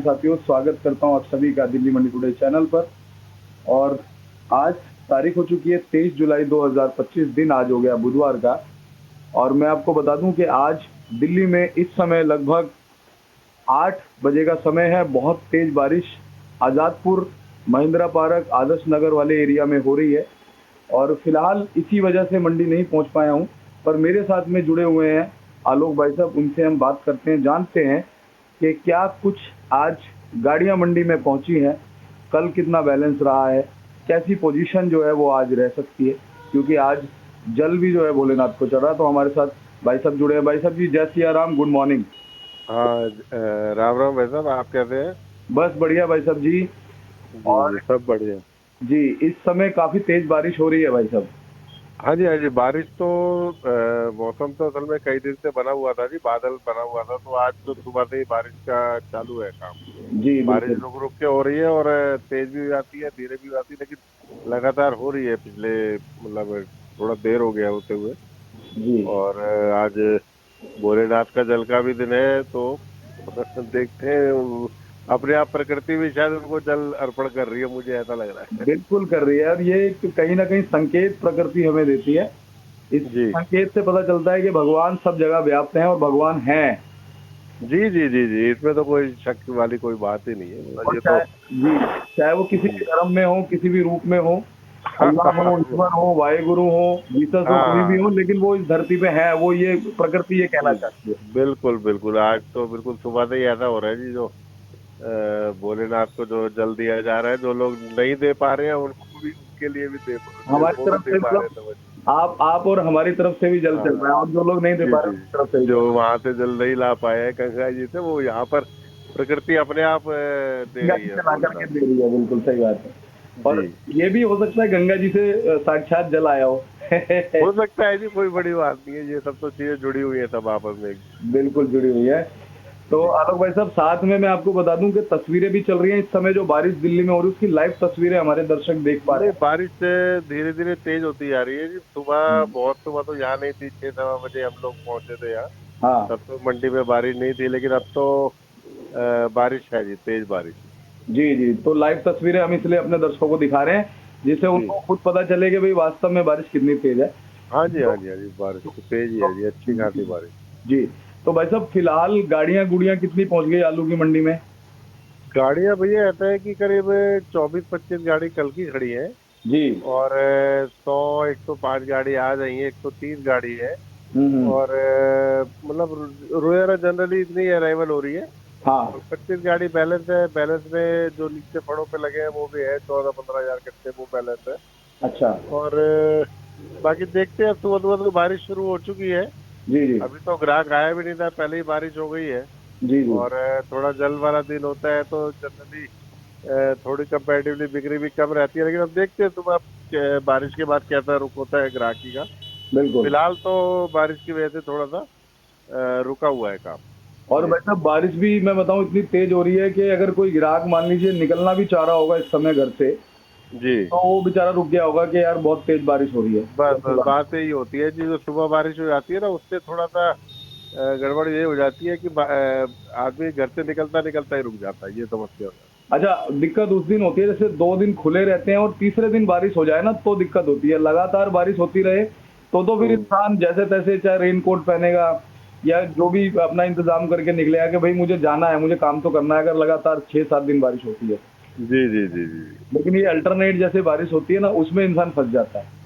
साथियों, स्वागत करता हूं आप सभी का दिल्ली मंडी टुडे चैनल पर। और आज तारीख हो चुकी है 23 जुलाई 2025, दिन आज हो गया बुधवार का। और मैं आपको बता दूं कि आज दिल्ली में इस समय लगभग 8 बजे का समय है। बहुत तेज बारिश आज़ादपुर, महिंद्रा पार्क, आदर्श नगर वाले एरिया में हो रही है। और फिलहाल इसी वजह से मंडी नहीं पहुंच पाया हूं, पर मेरे साथ में जुड़े हुए हैं आलोक भाई साहब। उनसे हम बात करते हैं, जानते हैं कि क्या कुछ आज गाड़ियां मंडी में पहुंची हैं, कल कितना बैलेंस रहा है, कैसी पोजीशन जो है वो आज रह सकती है, क्योंकि आज जल भी जो है भोलेनाथ को चढ़ा। तो हमारे साथ भाई साहब जुड़े हैं। भाई साहब जी, जय सिया राम, गुड मॉर्निंग। हाँ, राम राम भाई साहब, आप कैसे हैं? बस बढ़िया भाई साहब जी। जी और जी, सब बढ़िया। जी, इस समय काफी तेज बारिश हो रही है भाई साहब। हाँ जी हाँ जी, बारिश तो मौसम तो असल में कई दिन से बना हुआ था जी, बादल बना हुआ था, तो आज तो सुबह से ही बारिश का चालू है काम। जी बारिश बिल्कुल। रुक रुक के हो रही है और तेज भी हो जाती है, धीरे भी हो जाती है, लेकिन लगातार हो रही है पिछले, मतलब थोड़ा देर हो गया होते हुए। जी और आज भोलेनाथ का जल का भी दिन है, तो देखते हैं, अपने आप प्रकृति भी शायद उनको जल अर्पण कर रही है, मुझे ऐसा लग रहा है। बिल्कुल कर रही है। और ये एक कहीं ना कहीं संकेत प्रकृति हमें देती है। इस जी संकेत से पता चलता है कि भगवान सब जगह व्याप्त हैं और भगवान हैं। जी जी जी जी, इसमें तो कोई शक वाली कोई बात ही नहीं है, मतलब और ये तो। चाहे जी, चाहे वो किसी भी जी। धर्म में हो, किसी भी रूप में हो, हाँ अल्लाह हो, ईश्वर हो, वाहेगुरु हो, जीसस हो, कोई भी हाँ, हो, लेकिन वो इस धरती पे है। वो ये प्रकृति ये कहना जी चाहती है। बिल्कुल बिल्कुल, आज तो बिल्कुल सुबह से ही ऐसा हो रहा है जी, जो भोलेनाथ को जो जल दिया जा रहा है, जो लोग नहीं दे पा रहे हैं उनको भी, उनके लिए भी हमारी वो भी तरफ दे से पा रहे मतलब हैं, तो आप और हमारी तरफ से भी जल चल हाँ रहा है, और जो लोग नहीं दे जी पा रहे जी, उनकी तरफ से भी जो चल वहां से जल नहीं ला पाए हैं गंगा जी से, वो यहाँ पर प्रकृति अपने आप दे गंगा रही जी है से ला करके भोलेनाथ दे रही है। बिल्कुल सही बात है। और जी। ये भी हो सकता है गंगा जी से साक्षात जल आया हो। हो सकता है जी, कोई बड़ी बात नहीं है, ये सब तो चीजें जुड़ी हुई है सब आपस में। बिल्कुल जुड़ी हुई है। तो जी। आलोक भाई साहब, साथ में मैं आपको बता दूं कि तस्वीरें भी चल रही हैं इस समय। जो बारिश दिल्ली में हो रही है उसकी लाइव तस्वीरें हमारे दर्शक देख पा नहीं, रहे बारिश धीरे धीरे तेज होती जा रही है जी। सुबह, बहुत सुबह तो यहाँ नहीं थी, 6 सवा बजे हम लोग पहुंचे थे यहाँ। हैं। हाँ तब तो मंडी में बारिश नहीं थी, लेकिन अब तो बारिश है जी, तेज बारिश। जी जी, तो लाइव तस्वीरें हम इसलिए अपने दर्शकों को दिखा रहे हैं जिससे जी। उनको खुद पता चले कि भाई वास्तव में बारिश कितनी तेज है। हाँ जी हाँ तो, जी हाँ जी, बारिश तो तेज ही तो है जी, अच्छी खासी बारिश। जी, तो भाई साहब फिलहाल गाड़ियां गुड़ियां कितनी पहुंच गई आलू की मंडी में? गाड़ियां भैया ऐसा है कि करीब 24-25 गाड़ी कल की खड़ी है। जी। और 100-105 गाड़ी आ गई है, 130 गाड़ी है। हम्म। और मतलब रोजाना जनरली इतनी अराइवल हो रही है। हाँ। और 25 गाड़ी बैलेंस है, बैलेंस में जो नीचे फड़ों पे लगे हैं वो भी है, 14-15 हजार कट्टे वो बैलेंस है। अच्छा। और बाकी देखते हैं, सुबह सुबह तो बारिश शुरू हो चुकी है। जी जी अभी तो ग्राहक आया भी नहीं था, पहले ही बारिश हो गई है। जी जी। और थोड़ा जल वाला दिन होता है तो जनरली थोड़ी कंपैरेटिवली बिक्री भी कम रहती है, लेकिन अब देखते हैं सुबह बारिश के बाद कैसा रुख होता है ग्राहकी का। बिल्कुल। फिलहाल तो बारिश की वजह से थोड़ा सा रुका हुआ है काम। और जी भाई साहब बारिश भी मैं बताऊं इतनी तेज हो रही है कि अगर कोई ग्राहक मान लीजिए निकलना भी चाह रहा होगा इस समय घर से, जी, तो वो बेचारा रुक गया होगा कि यार बहुत तेज बारिश हो रही है। बस कैसी बस बात। बात यही होती है जी, जो सुबह बारिश हो जाती है ना, उससे थोड़ा सा गड़बड़ ये हो जाती है कि आदमी घर से निकलता निकलता ही रुक जाता है, ये समस्या हो जाती अच्छा, दिक्कत उस दिन होती है जैसे 2 दिन खुले रहते हैं और तीसरे दिन बारिश हो जाए ना, तो दिक्कत होती है। लगातार बारिश होती रहे तो है। फिर इंसान जैसे तैसे चाहे रेनकोट पहनेगा या जो भी अपना इंतजाम करके निकलेगा कि भाई मुझे जाना है, मुझे काम तो करना है, अगर लगातार 6-7 दिन बारिश होती है। जी जी जी जी। लेकिन ये अल्टरनेट जैसे बारिश होती है ना, उसमें इंसान फंस जाता है।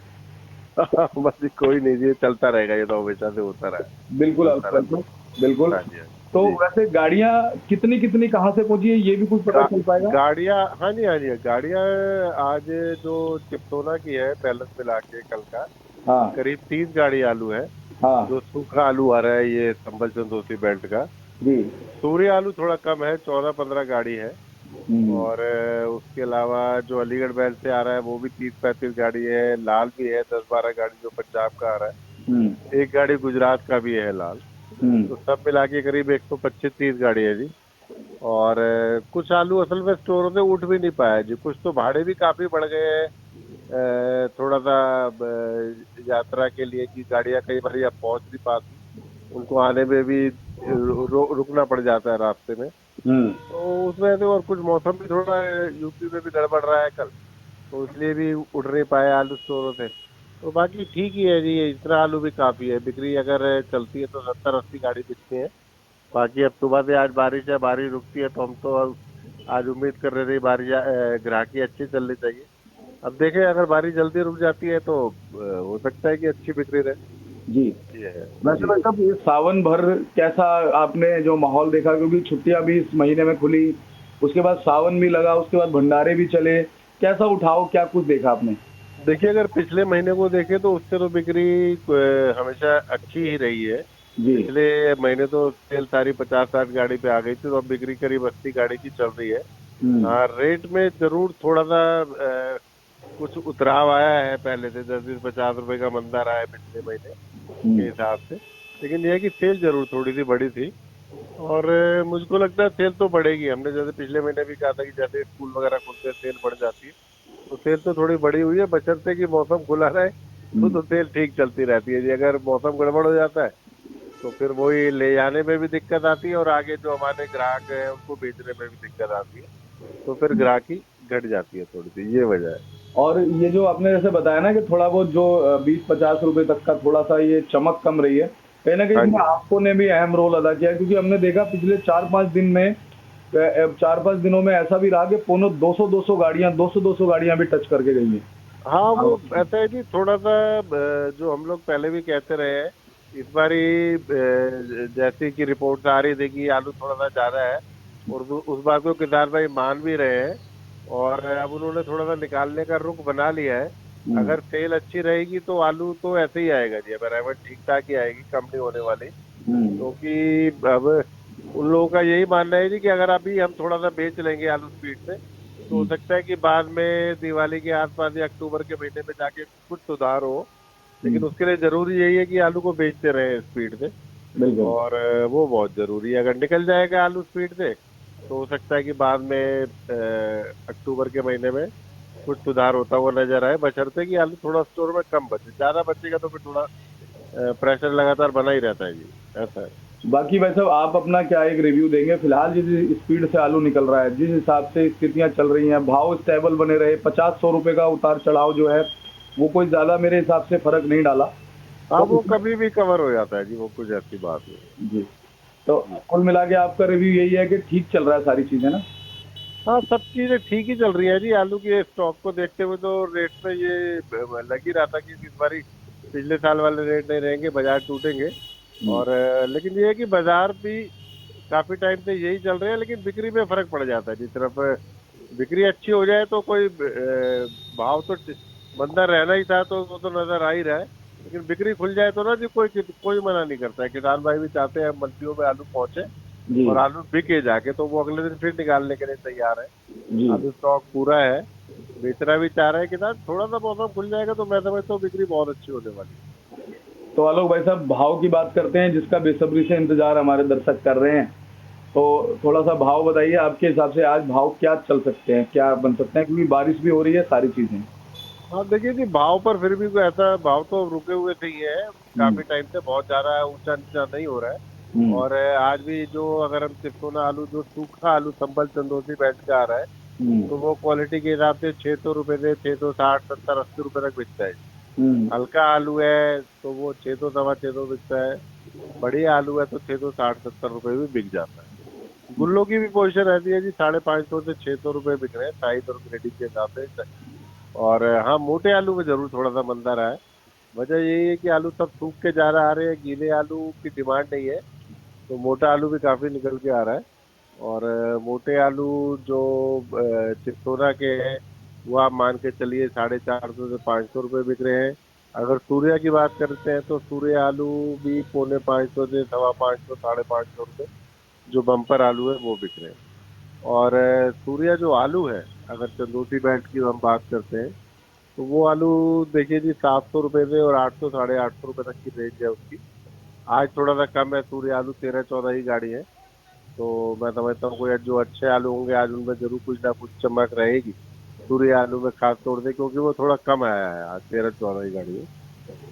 बस ये कोई नहीं जी, ये चलता रहेगा, ये तो हमेशा से होता रहा है, बिल्कुल चलता अल्फा रहता बिल्कुल। है। हाँ जी हाँ तो जी। जी। वैसे गाड़ियां कितनी कितनी कहाँ से पहुंची है ये भी कुछ पता चल पाएगा? गाड़ियाँ, हाँ जी हाँ जी, गाड़ियाँ आज जो चिपटोना की है, बैलेंस मिला के कल का हाँ। करीब 30 गाड़ी आलू है। हाँ। जो सूखा आलू आ रहा है ये संभल चंदोसी बेल्ट का। जी। सूर्य आलू थोड़ा कम है, 14-15 गाड़ी है। हम्म। और उसके अलावा जो अलीगढ़ बेल्ट से आ रहा है वो भी 30-35 गाड़ी है। लाल भी है 10-12 गाड़ी, जो पंजाब का आ रहा हम्म। है। एक गाड़ी गुजरात का भी है लाल। हम्म। तो सब मिला के करीब 125-30 गाड़ी है जी। और कुछ आलू असल में स्टोरों से उठ भी नहीं पाया जी, कुछ तो भाड़े भी काफी बढ़ गए हैं। थोड़ा सा यात्रा के लिए कि गाड़ियां कई बार अब पहुंच नहीं पाती, उनको आने में भी रुकना पड़ जाता है रास्ते में। तो उसमें से और कुछ मौसम भी थोड़ा यूपी में भी गड़बड़ रहा है कल, तो इसलिए भी उड़ नहीं पाए आलू स्टोरों से। तो बाकी ठीक ही है जी, इतना आलू भी काफी है, बिक्री अगर चलती है तो 70-80 गाड़ी बिकती है। बाकी अब सुबह से आज बारिश है, बारिश रुकती है तो हम तो अब आज उम्मीद कर रहे थे बारिश ग्राहकी अच्छी चलनी चाहिए। अब देखें अगर बारिश जल्दी रुक जाती है तो हो सकता है कि अच्छी बिक्री रहे। जी। ये है वैसे जी। भाई साहब, ये सावन भर कैसा आपने जो माहौल देखा, क्योंकि छुट्टियां भी इस महीने में खुली, उसके बाद सावन भी लगा, उसके बाद भंडारे भी चले, कैसा उठाव, क्या कुछ देखा आपने? देखिए अगर पिछले महीने को देखें तो उससे तो बिक्री हमेशा अच्छी ही रही है। जी। पिछले महीने तो सेल सारी 50-60 गाड़ी पे आ गई थी, तो अब बिक्री करीब 80 गाड़ी की चल रही है। हम्म। हाँ, रेट में जरूर थोड़ा सा कुछ उतराव आया है, पहले से 10-50 रुपए का मंदा रहा है पिछले महीने के हिसाब से। लेकिन यह है कि सेल जरूर थोड़ी सी बड़ी थी, और मुझको लगता है सेल तो बढ़ेगी। हमने जैसे पिछले महीने भी कहा था कि जैसे स्कूल वगैरह खुलते हैं सेल बढ़ जाती है, तो सेल तो थोड़ी बड़ी हुई है, बशर्ते कि मौसम खुला रहे तो सेल ठीक चलती रहती है जी। अगर मौसम गड़बड़ हो जाता है तो फिर वही ले जाने में भी दिक्कत आती है, और आगे जो हमारे ग्राहक हैं उनको बेचने में भी दिक्कत आती है, तो फिर ग्राहकी घट जाती है थोड़ी सी, ये वजह है। और ये जो आपने जैसे बताया ना कि थोड़ा बहुत जो 20-50 रुपए तक का थोड़ा सा ये चमक कम रही है, कहीं ना कहीं हाँ इसमें जी। आपको ने भी अहम रोल अदा किया है, क्योंकि हमने देखा पिछले 4-5 दिन में, 4-5 दिनों में ऐसा भी रहा कि पोनो 200-200 गाड़ियां भी टच करके गई हैं। हाँ, वो हाँ। ऐसा है जी, थोड़ा सा जो हम लोग पहले भी कहते रहे हैं, इस बारी जैसे कि रिपोर्ट आ रही थी कि आलू थोड़ा सा ज्यादा है, और उस बात को किसान भाई मान भी रहे हैं, और अब उन्होंने थोड़ा सा निकालने का रुख बना लिया है। हम्म। अगर सेल अच्छी रहेगी तो आलू तो ऐसे ही आएगा जी, बराबर ठीक ठाक ही आएगी, कम नहीं होने वाली। हम्म। क्योंकि अब उन लोगों का यही मानना है जी कि अगर अभी हम थोड़ा सा बेच लेंगे आलू स्पीड से, तो हो सकता है कि बाद में दिवाली के आसपास या अक्टूबर के महीने में जाके कुछ सुधार हो। लेकिन हम्म। उसके लिए जरूरी यही है कि आलू को बेचते रहे स्पीड से, बिल्कुल। और वो बहुत जरूरी है। अगर निकल जाएगा आलू स्पीड से तो हो सकता है कि बाद में अक्टूबर के महीने में कुछ सुधार होता हुआ नजर आए, बशर्ते कि आलू थोड़ा स्टोर में कम बचे। ज्यादा बचेगा तो फिर थोड़ा प्रेशर लगातार बना ही रहता है जी, ऐसा है। बाकी वैसे आप अपना क्या एक रिव्यू देंगे, फिलहाल जिस स्पीड से आलू निकल रहा है, जिस हिसाब से स्थितियां चल रही हैं, भाव स्टेबल बने रहे, 50-100 रुपए का उतार चढ़ाव जो है वो कोई ज्यादा मेरे हिसाब से फर्क नहीं डाला, हाँ, तो वो उसमें। कभी भी कवर हो जाता है जी, वो कुछ ऐसी बात नहीं। जी। तो जी। कुल मिला के आपका रिव्यू यही है कि ठीक चल रहा है सारी चीजें ना? हाँ, सब चीजें ठीक ही चल रही है जी। आलू के स्टॉक को देखते हुए तो रेट में ये लग ही रहा था कि इस बारी पिछले साल वाले रेट नहीं रहेंगे, बाजार टूटेंगे। हम्म। और लेकिन ये है कि बाजार भी काफी टाइम से यही चल रहे हैं, लेकिन बिक्री में फर्क पड़ जाता है। जिस तरफ बिक्री अच्छी हो जाए तो कोई भाव तो मंदा रहना ही था, तो वो तो नजर आ ही रहा है। लेकिन बिक्री खुल जाए तो ना जी, कोई कोई मना नहीं करता है। किसान भाई भी चाहते हैं मंडियों में आलू पहुंचे जी। और आलू बिके जाके, तो वो अगले दिन फिर निकालने के लिए तैयार है। जी। आलू स्टॉक पूरा है, बेचना भी चाह रहे हैं किसान। थोड़ा सा मौसम खुल जाएगा तो मैं समझता हूँ बिक्री बहुत अच्छी होने वाली है। तो आलोक भाई साहब, भाव की बात करते हैं, जिसका बेसब्री से इंतजार हमारे दर्शक कर रहे हैं। तो थोड़ा सा भाव बताइए, आपके हिसाब से आज भाव क्या चल सकते हैं, क्या बन सकते हैं, क्योंकि बारिश भी हो रही है, सारी चीजें। हाँ, देखिए जी, भाव पर फिर भी कोई ऐसा भाव तो रुके हुए थे ही है। हम्म। काफी टाइम से बहुत ज्यादा ऊंचा नीचा नहीं हो रहा है। हम्म। और आज भी जो अगर हम चिप्सोना आलू, जो सूखा आलू संभल चंदोसी बैंड का आ रहा है, हम्म। तो वो क्वालिटी के हिसाब से 600 रुपए से 660, 70, 80 रुपए तक बिकता है। हम्म। हल्का आलू है तो वो 600, 650 बिकता है। बढ़िया आलू है तो 660, 70 रुपए भी बिक जाता है। गुल्लो की भी पोजीशन रहती है जी, 550 से 600 रुपए बिक रहे हैं साइज और ग्रेडिंग के हिसाब से। और हाँ, मोटे आलू में जरूर थोड़ा सा मंदा रहा है। वजह यही है कि आलू सब सूख के जा रहा आ रहे हैं, गीले आलू की डिमांड नहीं है, तो मोटा आलू भी काफी निकल के आ रहा है। और मोटे आलू जो चिसोना के हैं, वो आप मान के चलिए 450 से 500 रुपए बिक रहे हैं। अगर सूर्या की बात करते हैं तो सूर्य आलू भी 450 से 550, 550 रुपए जो बम्पर आलू है वो बिक रहे हैं। और सूर्या जो आलू है, अगर चंदोसी बैंड की हम बात करते हैं, तो वो आलू देखिए जी 700 रुपए से और 800, 850 रुपए तक की रेंज है उसकी। आज थोड़ा सा कम है, सूर्य आलू 13-14 ही गाड़ी है। तो मैं समझता हूँ कोई जो अच्छे आलू होंगे आज उनमें जरूर कुछ ना कुछ चमक रहेगी सूर्य आलू में, खास तौर से क्योंकि वो थोड़ा कम आया है, आज 13-14 ही गाड़ी है।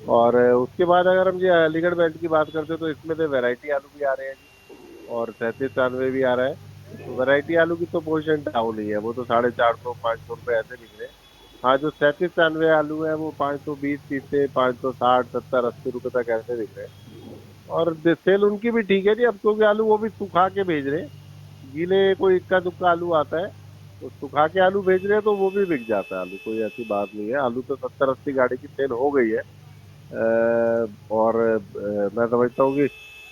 और उसके बाद अगर हम ये अलीगढ़ बेल्ट की बात करते हैं तो इसमें तो वैरायटी आलू भी आ रहे हैं जी, और 37-93 भी आ रहा है। तो वैरायटी आलू की तो पोजीशन डाउन ही है, वो तो 450-500 रुपए ऐसे बिक रहे हैं। हाँ, जो 37-93 आलू है वो 520 से 560-70-80 रुपए तक ऐसे बिक रहे हैं। और सेल उनकी भी ठीक है जी, अब क्योंकि आलू वो भी सुखा के भेज रहे हैं। गीले कोई इक्का दुक्का आलू आता है, तो सुखा के आलू भेज रहे हैं तो वो भी बिक जाता है आलू, कोई ऐसी बात नहीं है। आलू तो 70-80 गाड़ी की सेल हो गई है। और मैं समझता हूँ कि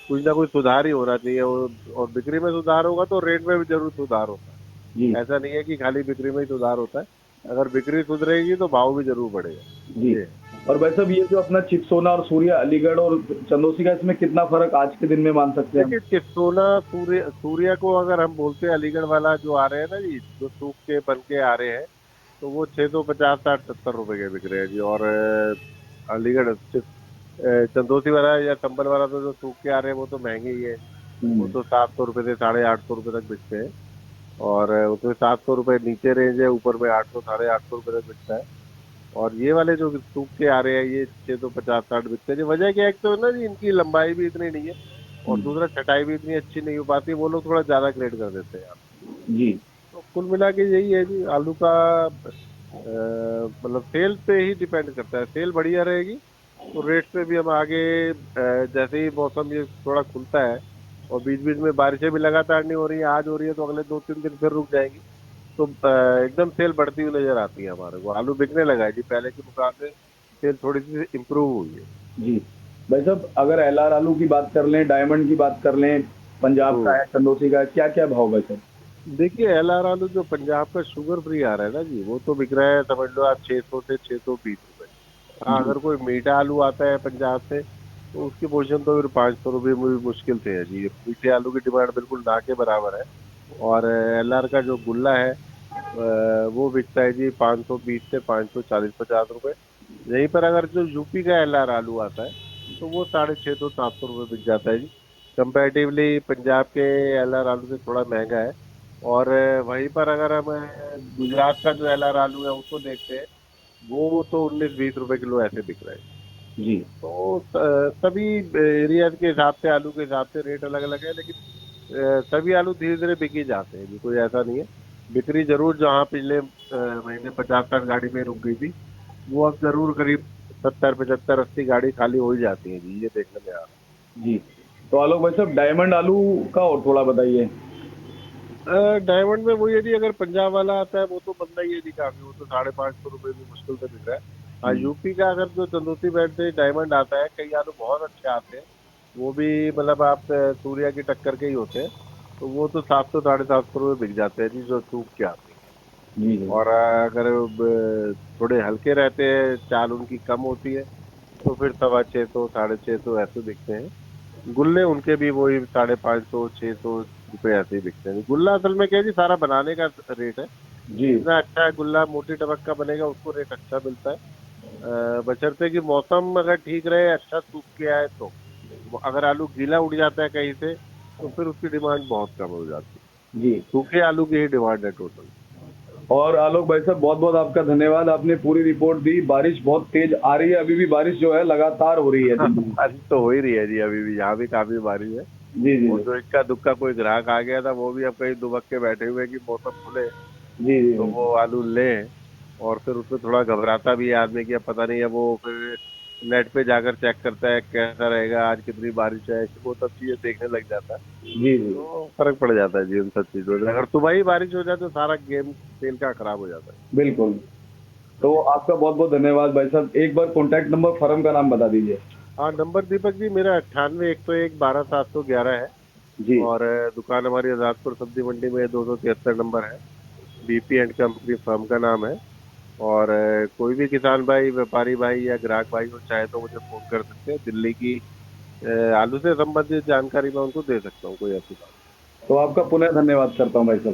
कुछ ना कुछ सुधार ही होना चाहिए, और बिक्री में सुधार होगा तो रेट में भी जरूर सुधार होता जी है। ऐसा नहीं है कि खाली बिक्री में ही सुधार होता है, अगर बिक्री सुधरेगी तो भाव भी जरूर बढ़ेगा। जी। ये और भाई साहब, ये जो अपना चिपसोना और सूर्या अलीगढ़ और चंदोसी का, इसमें कितना फर्क आज के दिन में मान सकते हैं हम? देखिए, चिसोना सूर्या को अगर हम बोलते हैं, अलीगढ़ वाला जो आ रहे हैं ना जी, जो सूख के बन के आ रहे हैं, तो वो 650-60-70 रुपए के बिक रहे हैं जी। और अलीगढ़ चंदोसी वाला या संबल वाला तो जो सूख के आ रहे हैं वो तो महंगे ही है। वो हम्म, तो 700 रुपए से 850 रुपए तक बिकते हैं। और उसमें 700 रुपए नीचे रेंज है, ऊपर में 800-850 रुपए तक बिकता है। और ये वाले जो सूख के आ रहे हैं ये 650-60 बिकते हैं जी। वजह क्या है, एक तो ना जी इनकी लंबाई भी इतनी नहीं है, और हम्म, दूसरा छटाई भी इतनी अच्छी नहीं हो पाती, वो लोग थोड़ा ज्यादा ग्रेड कर देते हैं यार। जी तो कुल मिला के यही है जी, आलू का मतलब सेल पे ही डिपेंड करता है। सेल बढ़िया रहेगी तो रेट पे भी हम आगे जैसे ही मौसम ये थोड़ा खुलता है, और बीच बीच में बारिशें भी लगातार नहीं हो रही है, आज हो रही है तो अगले 2-3 दिन फिर रुक जाएंगी, तो एकदम सेल बढ़ती हुई नजर आती है हमारे को। आलू बिकने लगा है जी, पहले के मुकाबले सेल थोड़ी सी इम्प्रूव हुई है। जी। भाई साहब, अगर एलआर आलू की बात कर लें, डायमंड की बात कर लें, पंजाब का हम्म। है, चंदोसी का है, क्या क्या भाव भाई साहब? देखिए, एलआर आलू जो पंजाब का शुगर फ्री आ रहा है ना जी, वो तो बिक रहा है, समझ लो आप, 600 से 620 रुपए। हाँ, जी अगर कोई मीठा आलू आता है पंजाब से तो उसकी पोजीशन तो फिर 500 रुपये में भी मुश्किल से है जी। मीठे आलू की डिमांड बिल्कुल ना के बराबर है। और एलआर का जो गुल्ला है वो बिकता है जी 520 से 540-50 रुपए। यहीं पर अगर जो यूपी का एलआर आलू आता है तो वो 650-700 रुपये बिक जाता है जी। कंपैरेटिवली पंजाब के एलआर आलू से थोड़ा महंगा है। और वहीं पर अगर हम गुजरात का जो एलआर आलू है उसको देखते हैं, वो तो 19-20 रुपए किलो ऐसे बिक रहा है। जी तो सभी एरिया के हिसाब से, आलू के हिसाब से रेट अलग अलग है, लेकिन सभी आलू धीरे धीरे बिक ही जाते हैं जी, कोई ऐसा नहीं है। बिक्री जरूर जहाँ पिछले महीने 50-60 गाड़ी में रुक गई थी, वो अब जरूर करीब 70-75-80 गाड़ी खाली हो ही जाती है जी, ये देखने में आ रहा है। जी। तो आलोक भाई साहब, डायमंड आलू का और थोड़ा बताइए। डायमंड में वही है जी, अगर पंजाब वाला आता है वो तो बनता ही है जी काफी, वो तो 550 रुपये भी मुश्किल से बिक रहा है। हाँ, हम्म, यूपी का अगर जो चंदोसी बेल्ट से डायमंड आता है, कई आलू बहुत अच्छे आते हैं, वो भी मतलब आप सूर्या की टक्कर के ही होते हैं, तो वो तो 700-750 रुपये बिक जाते हैं जी, जो सूख के आते हैं। जी जी और अगर थोड़े हल्के रहते हैं, चाल उनकी कम होती है, तो फिर 625-650 ऐसे बिकते हैं। गुल्ले उनके भी वही 550-600 रुपये ऐसे ही बिकते हैं। गुल्ला असल में क्या है जी, सारा बनाने का रेट है। जी जितना अच्छा है गुल्ला, मोटी टबक का बनेगा, उसको रेट अच्छा मिलता है। बशर्ते कि मौसम अगर ठीक रहे, अच्छा सूख के आए तो। अगर आलू गीला उड़ जाता है कहीं से तो फिर उसकी डिमांड बहुत कम हो जाती है। जी। सूखे आलू की ही डिमांड है टोटल। और आलोक भाई साहब, बहुत बहुत आपका धन्यवाद, आपने पूरी रिपोर्ट दी। बारिश बहुत तेज आ रही है, अभी भी बारिश जो है लगातार हो रही है दिल्ली में। बारिश तो हो ही रही है जी, अभी भी यहाँ भी काफी बारिश है। जी जी और जो इक्का दुक्का कोई ग्राहक आ गया था वो भी अब कहीं दुबक के बैठे हुए हैं कि मौसम खुले जी जी तो वो आलू लें। और फिर उसमें थोड़ा घबराता भी है आदमी कि अब पता नहीं है, वो फिर नेट पे जाकर चेक करता है कैसा रहेगा, आज कितनी बारिश है, वो सब चीजें देखने लग जाता है। जी जी। तो फर्क पड़ जाता है जी उन सब चीजों से। अगर सुबह ही बारिश हो जाए तो सारा गेम खेल का खराब हो जाता है। बिल्कुल। तो आपका बहुत बहुत धन्यवाद भाई साहब। एक बार कॉन्टैक्ट नंबर, फर्म का नाम बता दीजिए। हाँ, नंबर दीपक जी मेरा 98-101-12-711 है। जी और दुकान हमारी आजादपुर सब्जी मंडी में 273 नंबर है। बीपी एंड कंपनी फर्म का नाम है। और कोई भी किसान भाई, व्यापारी भाई या ग्राहक भाई को चाहे तो मुझे फोन कर सकते हैं। दिल्ली की आलू से संबंधित जानकारी मैं उनको दे सकता हूँ, कोई ऐसी बात तो आपका पुनः धन्यवाद करता हूँ भाई साहब।